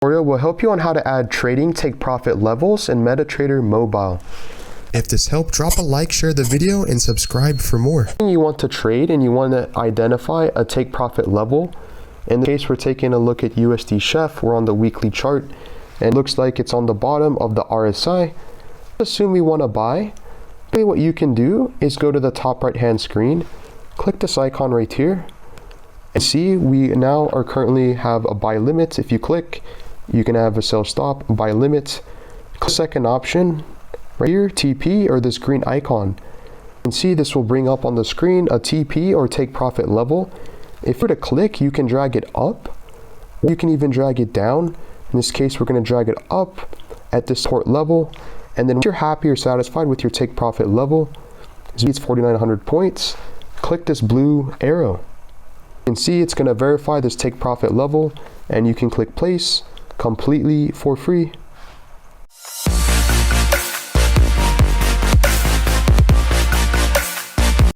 Tutorial will help you on how to add trading take profit levels in MetaTrader mobile. If this helped, drop a like, share the video, and subscribe for more. You want to trade and you want to identify a take profit level. In this case, we're taking a look at USD Chef. We're on the weekly chart and it looks like it's on the bottom of the RSI. Assume we want to buy. What you can do is go to the top right hand screen, click this icon right here, and see we now are currently have a buy limit. If you click, you can have a sell stop, buy limit. Click second option right here, TP, or this green icon. You can see this will bring up on the screen a TP or take profit level. If you were to click, you can drag it up, or you can even drag it down. In this case, we're going to drag it up at this support level, and then once you're happy or satisfied with your take profit level, it's 4,900 points, click this blue arrow. You can see it's going to verify this take profit level, and you can click place completely for free.